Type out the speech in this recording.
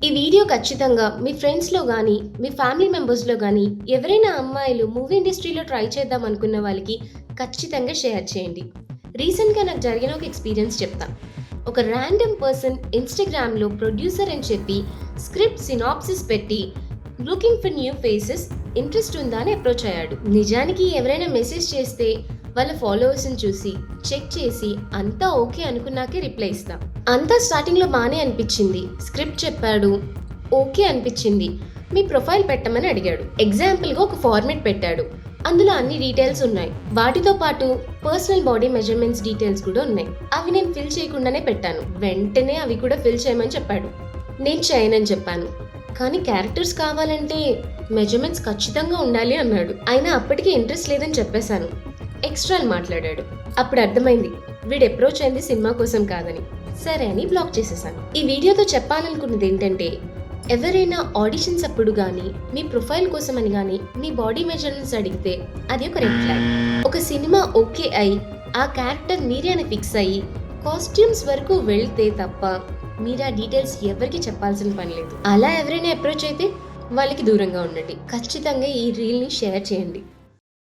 ఈ వీడియో ఖచ్చితంగా మీ ఫ్రెండ్స్‌లో గానీ, మీ ఫ్యామిలీ మెంబర్స్‌లో గానీ ఎవరైనా అమ్మాయిలు మూవీ ఇండస్ట్రీలో ట్రై చేద్దాం అనుకున్న వాళ్ళకి ఖచ్చితంగా షేర్ చేయండి. రీసెంట్‌గా నాకు జరిగిన ఒక ఎక్స్‌పీరియన్స్ చెప్తా. ఒక ర్యాండమ్ పర్సన్ ఇన్‌స్టాగ్రామ్‌లో ప్రొడ్యూసర్ అని చెప్పి స్క్రిప్ట్ సినాప్సిస్ పెట్టి looking for new faces interest ఉందా అని అప్రోచ్ అయ్యాడు. నిజానికి ఎవరైనా మెసేజ్ చేస్తే వాళ్ళ ఫాలోవర్స్‌ని చూసి చెక్ చేసి అంతా ఓకే అనుకున్నాకే రిప్లై ఇస్తా. అంతా స్టార్టింగ్‌లో బానే అనిపించింది. స్క్రిప్ట్ చెప్పాడు. ఓకే అనిపించింది. మీ ప్రొఫైల్ పెట్టమని అడిగాడు. ఎగ్జాంపుల్‌గా ఒక ఫార్మాట్ పెట్టాడు. అందులో అన్ని డీటెయిల్స్ ఉన్నాయి. వాటితో పాటు పర్సనల్ బాడీ మెజర్మెంట్స్ డీటెయిల్స్ కూడా ఉన్నాయి. అవి నేను ఫిల్ చేయకుండానే పెట్టాను. వెంటనే అవి కూడా ఫిల్ చేయమని చెప్పాడు. నేను చేయనని చెప్పాను. కానీ క్యారెక్టర్స్ కావాలంటే మెజర్మెంట్స్ ఖచ్చితంగా ఉండాలి అన్నాడు. అయినా అప్పటికే ఇంట్రెస్ట్ లేదని చెప్పేశాను. ఎక్స్ట్రాలు మాట్లాడాడు. అప్పుడు అర్థమైంది వీడు అప్రోచ్ అయింది సినిమా కోసం కాదని. సరే అని బ్లాక్ చేసేసాను. ఈ వీడియోతో చెప్పాలనుకున్నది ఏంటంటే, ఎవరైనా ఆడిషన్స్ అప్పుడు కానీ మీ ప్రొఫైల్ కోసం అని కానీ మీ బాడీ మెజర్మెంట్స్ అడిగితే అది ఒక రెడ్ ఫ్లాగ్. ఒక సినిమా ఓకే అయి ఆ క్యారెక్టర్ మీరే అని ఫిక్స్ అయ్యి కాస్ట్యూమ్స్ వరకు వెళ్తే తప్ప మీరు ఆ డీటెయిల్స్ ఎవరికి చెప్పాల్సిన పని లేదు. అలా ఎవరైనా అప్రోచ్ అయితే వాళ్ళకి దూరంగా ఉండండి. ఖచ్చితంగా ఈ రీల్ని షేర్ చేయండి.